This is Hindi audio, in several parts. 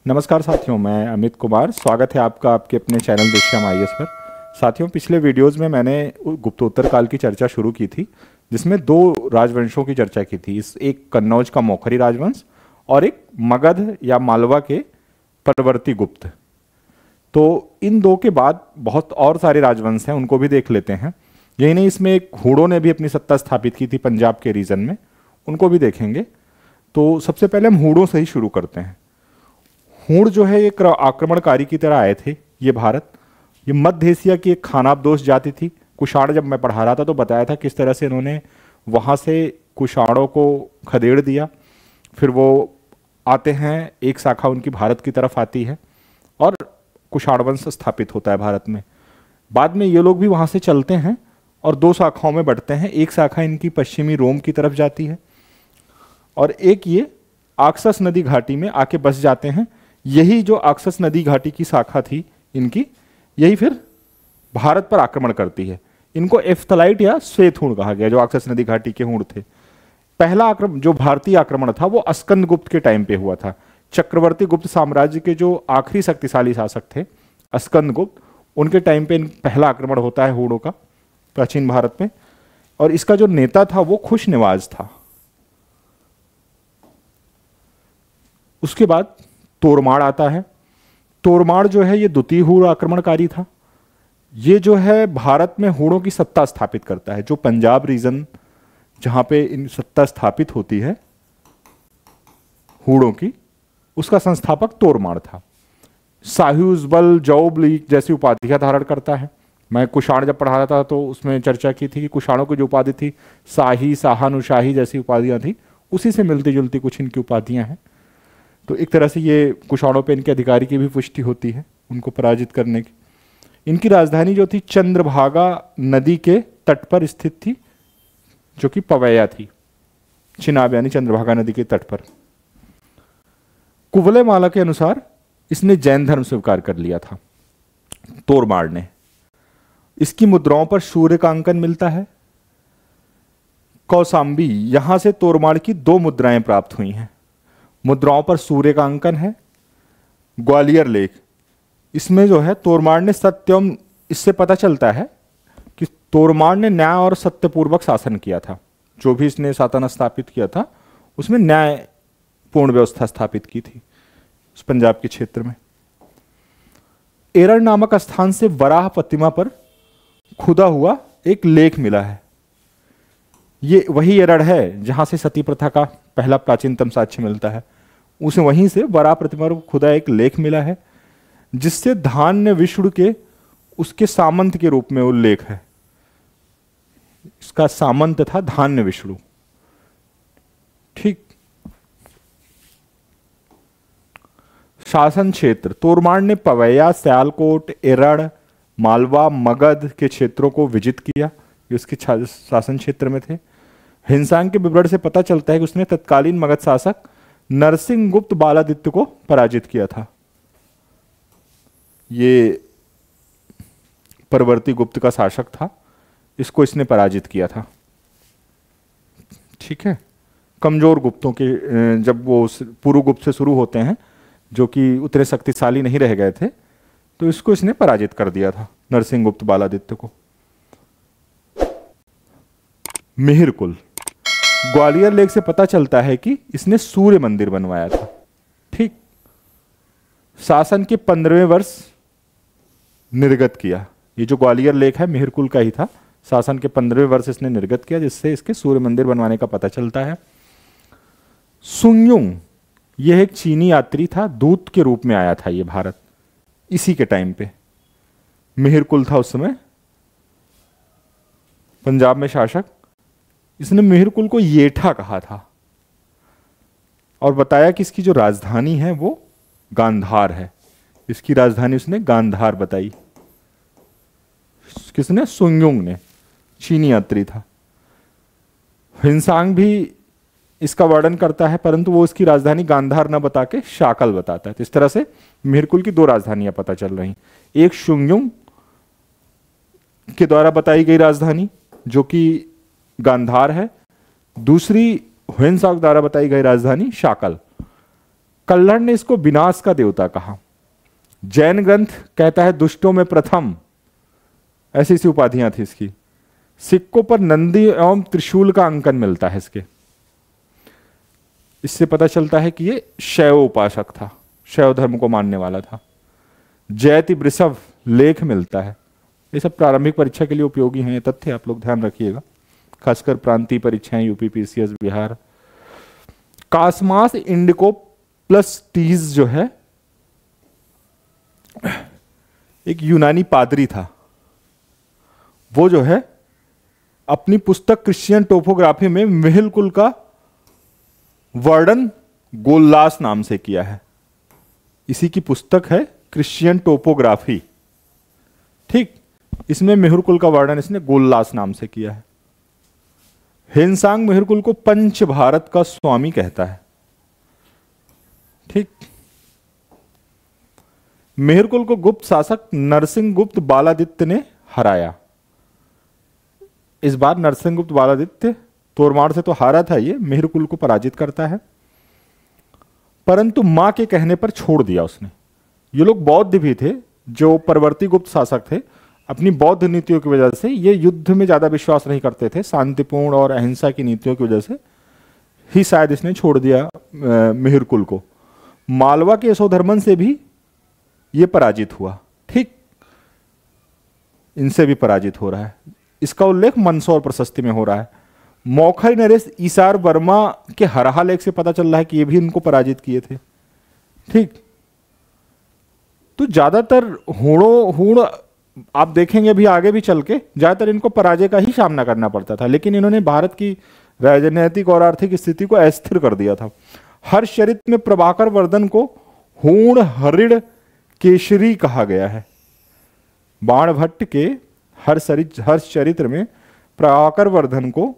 नमस्कार साथियों, मैं अमित कुमार। स्वागत है आपका आपके अपने चैनल दृश्यम आईएएस पर। साथियों, पिछले वीडियोस में मैंने गुप्तोत्तर काल की चर्चा शुरू की थी, जिसमें दो राजवंशों की चर्चा की थी। इस एक कन्नौज का मौखरी राजवंश और एक मगध या मालवा के परवर्ती गुप्त। तो इन दो के बाद बहुत और सारे राजवंश हैं, उनको भी देख लेते हैं। यही नहीं, इसमें एक हूणों ने भी अपनी सत्ता स्थापित की थी पंजाब के रीजन में, उनको भी देखेंगे। तो सबसे पहले हम हूणों से ही शुरू करते हैं। हूण जो है एक आक्रमणकारी की तरह आए थे ये भारत। ये मध्य एशिया की एक खानाबदोश जाति थी। कुषाण जब मैं पढ़ा रहा था तो बताया था किस तरह से इन्होंने वहाँ से कुषाणों को खदेड़ दिया। फिर वो आते हैं, एक शाखा उनकी भारत की तरफ आती है और कुषाण वंश स्थापित होता है भारत में। बाद में ये लोग भी वहाँ से चलते हैं और दो शाखाओं में बढ़ते हैं। एक शाखा इनकी पश्चिमी रोम की तरफ जाती है और एक ये आक्सस नदी घाटी में आके बस जाते हैं। यही जो आक्सस नदी घाटी की शाखा थी इनकी, यही फिर भारत पर आक्रमण करती है। इनको एफ्थलाइट या श्वेत हूण कहा गया, जो आक्सस नदी घाटी के हूण थे। पहला आक्रमण जो भारतीय आक्रमण था वो स्कंद गुप्त के टाइम पे हुआ था। चक्रवर्ती गुप्त साम्राज्य के जो आखिरी शक्तिशाली शासक थे स्कंद गुप्त, उनके टाइम पे पहला आक्रमण होता है हूणों का प्राचीन भारत में। और इसका जो नेता था वो खुशनवाज था। उसके बाद तोरमाड़ आता है। तोरमाड़ जो है ये द्वितीय हूण आक्रमणकारी था। ये जो है भारत में हूणों की सत्ता स्थापित करता है। जो पंजाब रीजन जहां पे इन सत्ता स्थापित होती है हूणों की, उसका संस्थापक तोरमाड़ था। साह्यूजबल जौबली जैसी उपाधियां धारण करता है। मैं कुषाण जब पढ़ा रहा था तो उसमें चर्चा की थी कि कुषाणों की जो उपाधि थी शाही, शाहानुशाही जैसी उपाधियां थी, उसी से मिलती जुलती कुछ इनकी उपाधियां हैं। तो एक तरह से ये कुषाणों पे इनके अधिकारी की भी पुष्टि होती है उनको पराजित करने की। इनकी राजधानी जो थी चंद्रभागा नदी के तट पर स्थित थी, जो कि पवैया थी। चिनाब यानी चंद्रभागा नदी के तट पर। कुवलयमाला के अनुसार इसने जैन धर्म स्वीकार कर लिया था तोरमाड़ ने। इसकी मुद्राओं पर सूर्य का अंकन मिलता है। कौसाम्बी, यहां से तोरमाड़ की दो मुद्राएं प्राप्त हुई हैं। मुद्राओं पर सूर्य का अंकन है। ग्वालियर लेख, इसमें जो है तोरमाड़ ने सत्यम, इससे पता चलता है कि तोरमाड़ ने न्याय और सत्यपूर्वक शासन किया था। जो भी इसने शासन स्थापित किया था उसमें न्यायपूर्ण व्यवस्था स्थापित की थी उस पंजाब के क्षेत्र में। एरड़ नामक स्थान से वराह प्रतिमा पर खुदा हुआ एक लेख मिला है। ये वही एरड़ है जहां से सती प्रथा का पहला प्राचीनतम साक्ष्य मिलता है। उसे वहीं से वराह प्रतिमा पर खुदा एक लेख मिला है, जिससे धान्य विष्णु के उसके सामंत के रूप में उल्लेख है। इसका सामंत था धान्य विष्णु। ठीक। शासन क्षेत्र, तोरमाड़ ने पवैया, सियालकोट, एरड़, मालवा, मगध के क्षेत्रों को विजित किया। ये उसके शासन क्षेत्र में थे। हिंसांग के विवरण से पता चलता है कि उसने तत्कालीन मगध शासक नरसिंह गुप्त बालादित्य को पराजित किया था। ये परवर्ती गुप्त का शासक था, इसको इसने पराजित किया था। ठीक है। कमजोर गुप्तों के जब वो पूर्व गुप्त से शुरू होते हैं, जो कि उतने शक्तिशाली नहीं रह गए थे, तो इसको इसने पराजित कर दिया था, नरसिंह गुप्त बालादित्य को। मिहिरकुल, ग्वालियर लेख से पता चलता है कि इसने सूर्य मंदिर बनवाया था। ठीक। शासन के 15वें वर्ष निर्गत किया। ये जो ग्वालियर लेख है मिहिरकुल का ही था। शासन के 15वें वर्ष इसने निर्गत किया, जिससे इसके सूर्य मंदिर बनवाने का पता चलता है। सुंगयुंग, यह एक चीनी यात्री था, दूत के रूप में आया था ये भारत इसी के टाइम पे। मिहिरकुल था उस समय पंजाब में शासक। इसने मिहिरकुल को येठा कहा था और बताया कि इसकी जो राजधानी है वो गांधार है। इसकी राजधानी उसने गांधार बताई। किसने? सुंगयुंग ने। चीनी यात्री था। हिंसांग भी इसका वर्णन करता है, परंतु वो इसकी राजधानी गांधार न बता के शाकल बताता है। तो इस तरह से मिहिरकुल की दो राजधानियां पता चल रही। एक सुंगयुंग के द्वारा बताई गई राजधानी जो कि गांधार है, दूसरी ह्वेनसांग द्वारा बताई गई राजधानी शाकल। कल्हड़ ने इसको विनाश का देवता कहा। जैन ग्रंथ कहता है दुष्टों में प्रथम, ऐसी सी उपाधियां थी इसकी। सिक्कों पर नंदी एवं त्रिशूल का अंकन मिलता है इसके। इससे पता चलता है कि ये शैव उपासक था, शैव धर्म को मानने वाला था। जयति वृषभ लेख मिलता है। ये सब प्रारंभिक परीक्षा के लिए उपयोगी हैं, ये तथ्य आप लोग ध्यान रखिएगा, खासकर प्रांतीय परीक्षाएं, यूपी पीसीएस बिहार। कासमास इंडिको प्लस टीज जो है एक यूनानी पादरी था। वो जो है अपनी पुस्तक क्रिश्चियन टोपोग्राफी में मिहिर कुल का वर्णन गोल्लास नाम से किया है। इसी की पुस्तक है क्रिश्चियन टोपोग्राफी, ठीक। इसमें मिहिर कुल का वर्णन इसने गोल्लास नाम से किया है। हिंसांग मिहिर कुल को पंच भारत का स्वामी कहता है, ठीक। मिहिर कुल को गुप्त शासक नरसिंह गुप्त बालादित्य ने हराया। इस बार नरसिंह गुप्त बालादित्य तोरमार से तो हारा था, ये मिहिर कुल को पराजित करता है, परंतु मां के कहने पर छोड़ दिया उसने। ये लोग बौद्ध भी थे, जो परवर्ती गुप्त शासक थे। अपनी बौद्ध नीतियों की वजह से ये युद्ध में ज्यादा विश्वास नहीं करते थे, शांतिपूर्ण और अहिंसा की नीतियों की वजह से ही शायद इसने छोड़ दिया मिहिर कुल को। मालवा के यशोधर्मन से भी ये पराजित हुआ, ठीक। इनसे भी पराजित हो रहा है। इसका उल्लेख मंदसौर प्रशस्ति में हो रहा है। मौखरी नरेश ईसार वर्मा के हरहा लेख से पता चल रहा है कि ये भी इनको पराजित किए थे, ठीक। तो ज्यादातर हूण आप देखेंगे अभी आगे भी चल के, ज्यादातर इनको पराजय का ही सामना करना पड़ता था, लेकिन इन्होंने भारत की राजनीतिक और आर्थिक स्थिति को अस्थिर कर दिया था। हर्षचरित में प्रभाकर वर्धन को हूण हरिण केशरी कहा गया है। बाणभट्ट के हर्षचरित्र में प्रभाकर वर्धन को,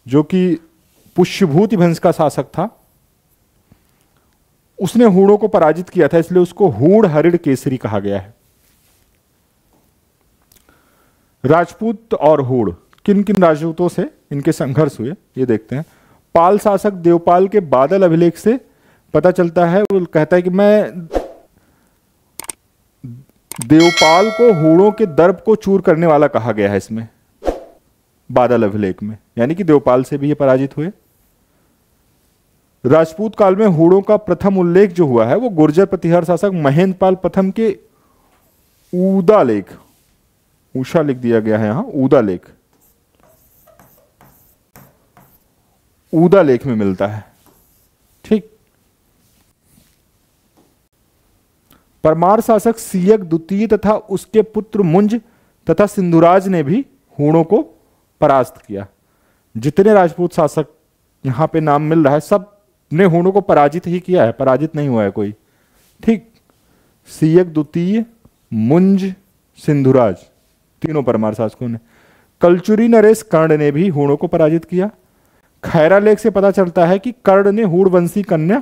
जो कि पुष्यभूति वंश का शासक था, उसने हूणों को पराजित किया था, इसलिए उसको हूण हरिण केसरी कहा गया है। राजपूत और हूण, किन किन राजपूतों से इनके संघर्ष हुए ये देखते हैं। पाल शासक देवपाल के बादल अभिलेख से पता चलता है, वो कहता है कि मैं देवपाल को हूणों के दर्प को चूर करने वाला कहा गया है इसमें बादल अभिलेख में, यानी कि देवपाल से भी ये पराजित हुए। राजपूत काल में हूणों का प्रथम उल्लेख जो हुआ है वो गुर्जर प्रतिहार शासक महेंद्रपाल प्रथम के ऊदा लेख, ऊषा लिख दिया गया है यहां, ऊदा लेख, ऊदा लेख में मिलता है, ठीक। परमार शासक सियक द्वितीय तथा उसके पुत्र मुंज तथा सिंधुराज ने भी हूणों को परास्त किया। जितने राजपूत शासक यहां पे नाम मिल रहा है सब ने हूणों को पराजित ही किया है, पराजित नहीं हुआ है कोई, ठीक। सियक द्वितीय, मुंज, सिंधुराज, तीनों परमार शासकों ने। कलचुरी नरेश कर्ण ने भी हूणों को पराजित किया। खैरा लेख से पता चलता है कि कर्ण ने हूण वंशी कन्या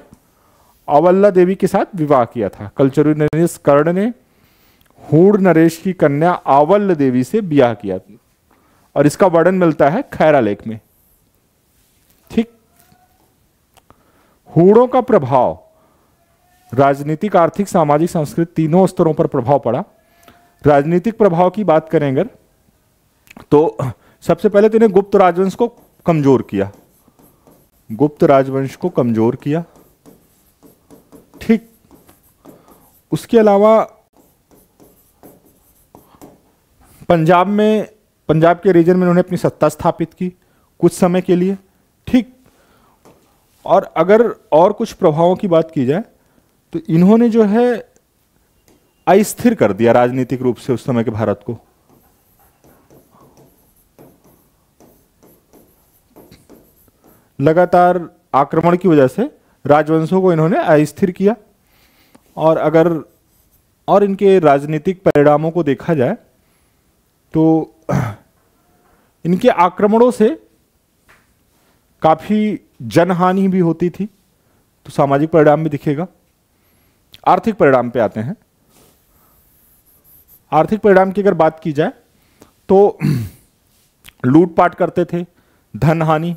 अवल्ला देवी के साथ विवाह किया था। कलचुरी नरेश कर्ण ने हूण नरेश की कन्या आवल्ल देवी से विवाह किया, और इसका वर्णन मिलता है खैरा लेख में, ठीक। हूणों का प्रभाव राजनीतिक, आर्थिक, सामाजिक, सांस्कृतिक तीनों स्तरों पर प्रभाव पड़ा। राजनीतिक प्रभाव की बात करें अगर, तो सबसे पहले तो इन्हें गुप्त राजवंश को कमजोर किया, गुप्त राजवंश को कमजोर किया, ठीक। उसके अलावा पंजाब में, पंजाब के रीजन में उन्होंने अपनी सत्ता स्थापित की कुछ समय के लिए, ठीक। और अगर और कुछ प्रभावों की बात की जाए तो इन्होंने जो है अस्थिर कर दिया राजनीतिक रूप से उस समय के भारत को। लगातार आक्रमण की वजह से राजवंशों को इन्होंने अस्थिर किया। और अगर और इनके राजनीतिक परिणामों को देखा जाए तो इनके आक्रमणों से काफी जनहानि भी होती थी, तो सामाजिक परिणाम भी दिखेगा। आर्थिक परिणाम पे आते हैं। आर्थिक परिणाम की अगर बात की जाए तो लूटपाट करते थे, धन हानि,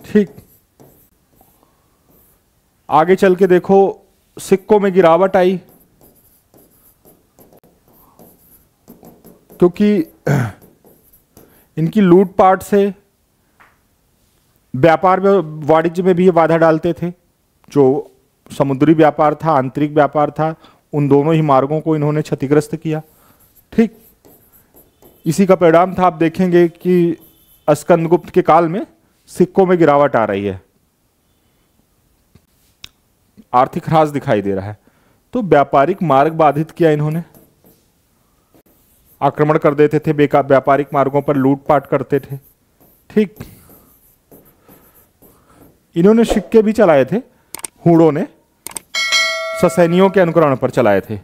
ठीक। आगे चल के देखो सिक्कों में गिरावट आई, क्योंकि इनकी लूटपाट से व्यापार में, वाणिज्य में भी ये बाधा डालते थे। जो समुद्री व्यापार था, आंतरिक व्यापार था, उन दोनों ही मार्गों को इन्होंने क्षतिग्रस्त किया। ठीक इसी का परिणाम था। आप देखेंगे कि स्कंदगुप्त के काल में सिक्कों में गिरावट आ रही है, आर्थिक ह्रास दिखाई दे रहा है। तो व्यापारिक मार्ग बाधित किया इन्होंने, आक्रमण कर देते थे, व्यापारिक मार्गों पर लूटपाट करते थे। ठीक, इन्होंने सिक्के भी चलाए थे, हूणों ने ससैनियों के अनुकरण पर चलाए थे,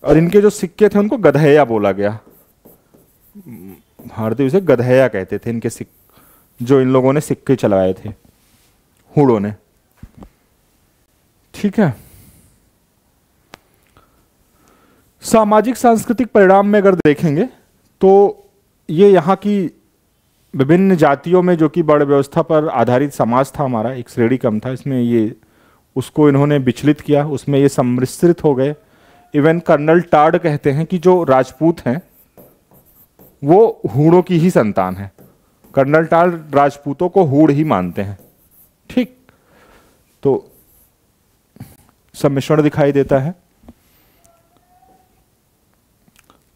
और इनके जो सिक्के थे उनको गधैया बोला गया। भारतीय उसे गधैया कहते थे, इनके जो इन लोगों ने सिक्के चलाए थे हूणों ने। ठीक है, सामाजिक सांस्कृतिक परिणाम में अगर देखेंगे तो ये यहाँ की विभिन्न जातियों में, जो कि बड़ व्यवस्था पर आधारित समाज था हमारा, एक श्रेणी क्रम था, इसमें ये उसको इन्होंने विचलित किया, उसमें ये सम्मिश्रित हो गए। इवन कर्नल टार्ड कहते हैं कि जो राजपूत हैं वो हूणों की ही संतान है। कर्नल टार्ड राजपूतों को हूण ही मानते हैं। ठीक, तो सम्मिश्रण दिखाई देता है।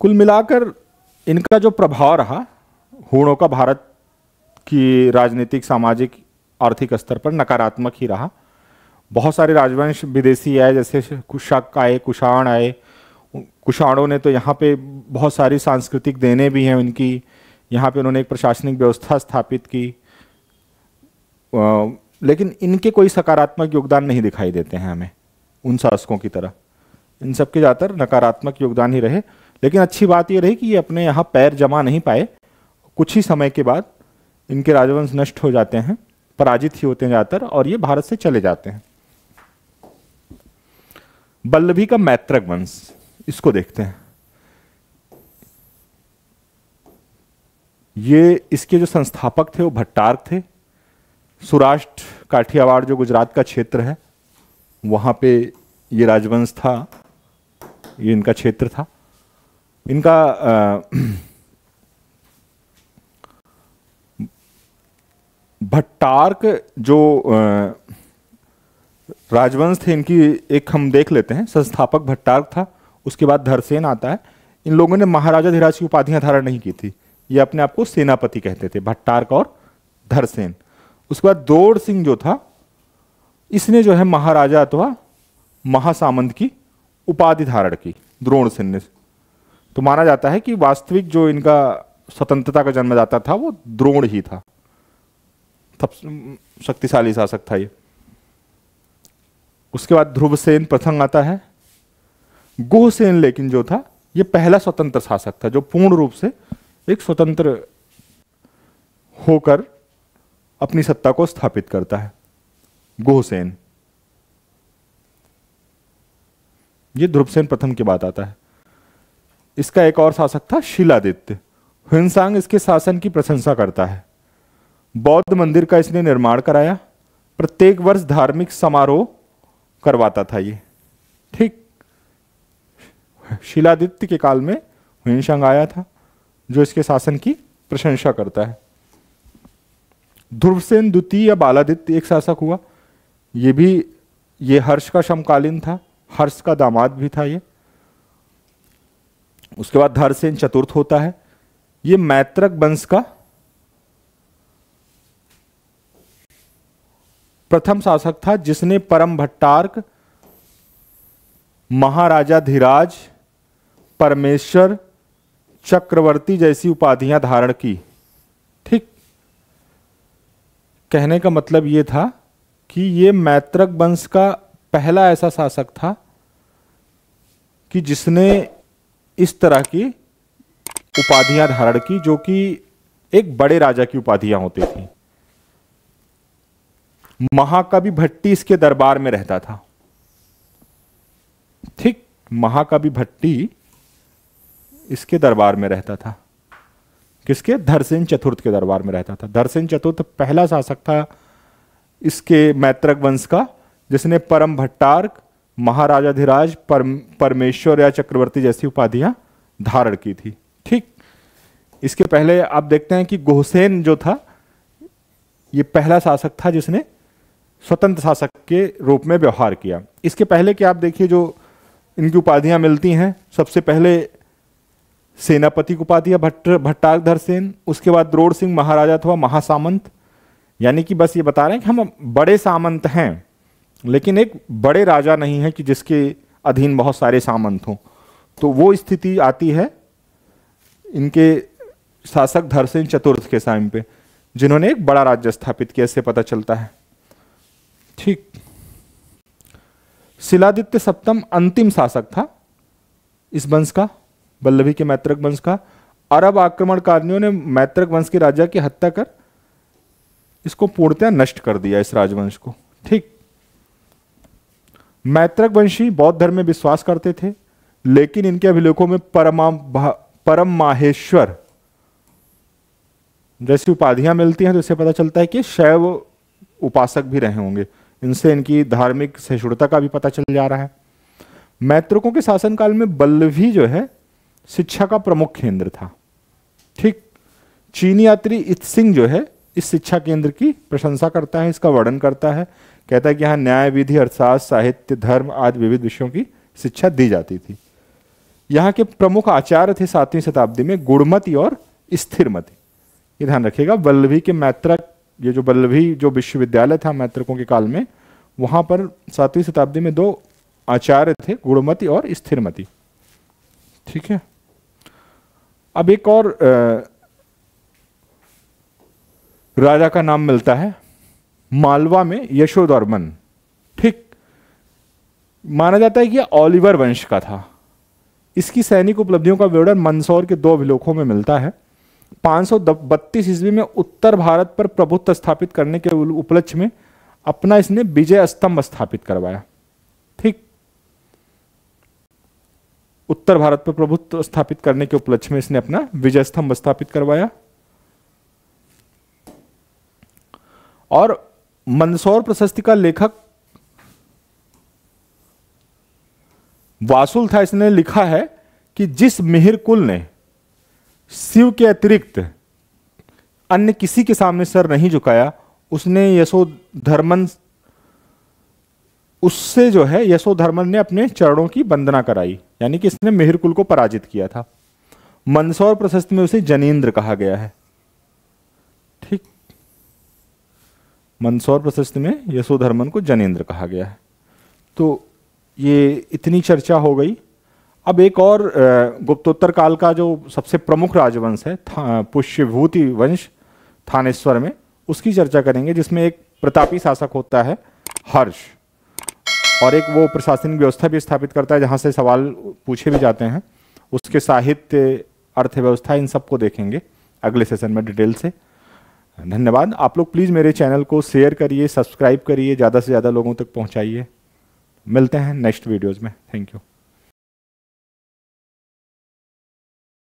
कुल मिलाकर इनका जो प्रभाव रहा हूणों का भारत की राजनीतिक, सामाजिक, आर्थिक स्तर पर नकारात्मक ही रहा। बहुत सारे राजवंश विदेशी आए, जैसे शक आए, कुषाण आए। कुषाणों ने तो यहाँ पे बहुत सारी सांस्कृतिक देने भी हैं उनकी, यहाँ पे उन्होंने एक प्रशासनिक व्यवस्था स्थापित की, लेकिन इनके कोई सकारात्मक योगदान नहीं दिखाई देते हैं हमें उन शासकों की तरह। इन सबके ज़्यादातर नकारात्मक योगदान ही रहे। लेकिन अच्छी बात ये रही कि ये अपने यहाँ पैर जमा नहीं पाए। कुछ ही समय के बाद इनके राजवंश नष्ट हो जाते हैं, पराजित ही होते हैं ज़्यादातर, और ये भारत से चले जाते हैं। बल्लभी का मैत्रक वंश, इसको देखते हैं। ये इसके जो संस्थापक थे वो भट्टारक थे। सौराष्ट्र, काठियावाड़ जो गुजरात का क्षेत्र है, वहाँ पे ये राजवंश था, ये इनका क्षेत्र था। इनका भट्टारक जो राजवंश थे, इनकी एक हम देख लेते हैं। संस्थापक भट्टारक था, उसके बाद धरसेन आता है। इन लोगों ने महाराजा धीराज की उपाधियां धारण नहीं की थी, ये अपने आप को सेनापति कहते थे, भट्टारक और धरसेन। उसके बाद द्रोण सिंह जो था, इसने जो है महाराजा अथवा महासामंत की उपाधि धारण की, द्रोण सिंह ने। तो माना जाता है कि वास्तविक जो इनका स्वतंत्रता का जन्मदाता था वो द्रोण ही था, तब शक्तिशाली शासक था ये। उसके बाद ध्रुवसेन प्रथम आता है। गुहसेन लेकिन जो था ये पहला स्वतंत्र शासक था जो पूर्ण रूप से एक स्वतंत्र होकर अपनी सत्ता को स्थापित करता है। गुहसेन, ये ध्रुवसेन प्रथम के बाद आता है। इसका एक और शासक था शिलादित्य। ह्वेनसांग इसके शासन की प्रशंसा करता है। बौद्ध मंदिर का इसने निर्माण कराया। प्रत्येक वर्ष धार्मिक समारोह करवाता था ये। ठीक, शिलादित्य के काल में ह्वेनसांग आया था जो इसके शासन की प्रशंसा करता है। ध्रुवसेन द्वितीय या बालादित्य एक शासक हुआ। ये हर्ष का समकालीन था, हर्ष का दामाद भी था ये। उसके बाद धरसेन चतुर्थ होता है। ये मैत्रक वंश का प्रथम शासक था जिसने परम भट्टारक, महाराजा धीराज, परमेश्वर, चक्रवर्ती जैसी उपाधियां धारण की। ठीक, कहने का मतलब यह था कि ये मैत्रक वंश का पहला ऐसा शासक था कि जिसने इस तरह की उपाधियां धारण की जो कि एक बड़े राजा की उपाधियां होती थी। महाकवि भट्टी इसके दरबार में रहता था। ठीक, महाकवि भट्टी इसके दरबार में रहता था। किसके? धरसेन चतुर्थ के दरबार में रहता था। धरसेन चतुर्थ पहला शासक था इसके मैत्रक वंश का जिसने परम भट्टार्क, महाराजाधिराज, परमेश्वर या चक्रवर्ती जैसी उपाधियां धारण की थी। ठीक, इसके पहले आप देखते हैं कि घोसेन जो था ये पहला शासक था जिसने स्वतंत्र शासक के रूप में व्यवहार किया। इसके पहले कि आप देखिए जो इनकी उपाधियां मिलती हैं, सबसे पहले सेनापति की उपाधि भट्टार्क धरसेन, उसके बाद द्रोण सिंह महाराजा अथवा महासामंत, यानी कि बस ये बता रहे हैं कि हम बड़े सामंत हैं, लेकिन एक बड़े राजा नहीं है कि जिसके अधीन बहुत सारे सामंत हों। तो वो स्थिति आती है इनके शासक धरसेन चतुर्थ के टाइम पे, जिन्होंने एक बड़ा राज्य स्थापित किया, इससे पता चलता है। ठीक, शिलादित्य सप्तम अंतिम शासक था इस वंश का, वल्लभी के मैत्रक वंश का। अरब आक्रमणकारियों ने मैत्रक वंश के राजा की हत्या कर इसको पूर्णतः नष्ट कर दिया, इस राजवंश को। ठीक, मैत्रक वंशी बौद्ध धर्म में विश्वास करते थे, लेकिन इनके अभिलेखों में परम माहेश्वर जैसी उपाधियां मिलती हैं, तो इससे पता चलता है कि शैव उपासक भी रहे होंगे। इनसे इनकी धार्मिक सहिष्णुता का भी पता चल जा रहा है। मैत्रकों के शासनकाल में वल्लभी जो है शिक्षा का प्रमुख केंद्र था। ठीक, चीनी यात्री इत्सिंग जो है इस शिक्षा केंद्र की प्रशंसा करता है, इसका वर्णन करता है, कहता है कि यहाँ न्याय, विधि, अर्थशास्त्र, साहित्य, धर्म आदि विविध विषयों की शिक्षा दी जाती थी। यहाँ के प्रमुख आचार्य थे 7वीं शताब्दी में गुणमती और स्थिरमती। ये ध्यान रखिएगा, वल्लभी के मैत्रक, ये जो वल्लभी जो विश्वविद्यालय था मैत्रकों के काल में, वहां पर 7वीं शताब्दी में 2 आचार्य थे, गुणमती और स्थिरमती। ठीक है, अब एक और राजा का नाम मिलता है मालवा में, यशोधर्मन। ठीक, माना जाता है कि यह ओलिवर वंश का था। इसकी सैनिक उपलब्धियों का विवरण मंदसौर के 2 अभिलेखों में मिलता है। 532 ईस्वी में उत्तर भारत पर प्रभुत्व स्थापित करने के उपलक्ष्य में अपना इसने विजय स्तंभ स्थापित करवाया। ठीक, उत्तर भारत पर प्रभुत्व स्थापित करने के उपलक्ष्य में इसने अपना विजय स्तंभ स्थापित करवाया। और मंदसौर प्रशस्ति का लेखक वासुल था। इसने लिखा है कि जिस मिहिर कुल ने शिव के अतिरिक्त अन्य किसी के सामने सर नहीं झुकाया, उसने यशोधर्मन उससे जो है यशोधर्मन ने अपने चरणों की वंदना कराई, यानी कि इसने मिहिर कुल को पराजित किया था। मंदसौर प्रशस्ति में उसे जनेंद्र कहा गया है। ठीक, मंदसौर प्रशस्ति में यशोधर्मन को जनेंद्र कहा गया है। तो ये इतनी चर्चा हो गई। अब एक और गुप्तोत्तर काल का जो सबसे प्रमुख राजवंश है पुष्यभूति वंश थानेश्वर में, उसकी चर्चा करेंगे, जिसमें एक प्रतापी शासक होता है हर्ष, और एक वो प्रशासनिक व्यवस्था भी स्थापित करता है जहाँ से सवाल पूछे भी जाते हैं। उसके साहित्य, अर्थव्यवस्था, इन सबको देखेंगे अगले सेशन में डिटेल से। धन्यवाद। आप लोग प्लीज़ मेरे चैनल को शेयर करिए, सब्सक्राइब करिए, ज़्यादा से ज़्यादा लोगों तक पहुँचाइए। मिलते हैं नेक्स्ट वीडियोज़ में। Thank you.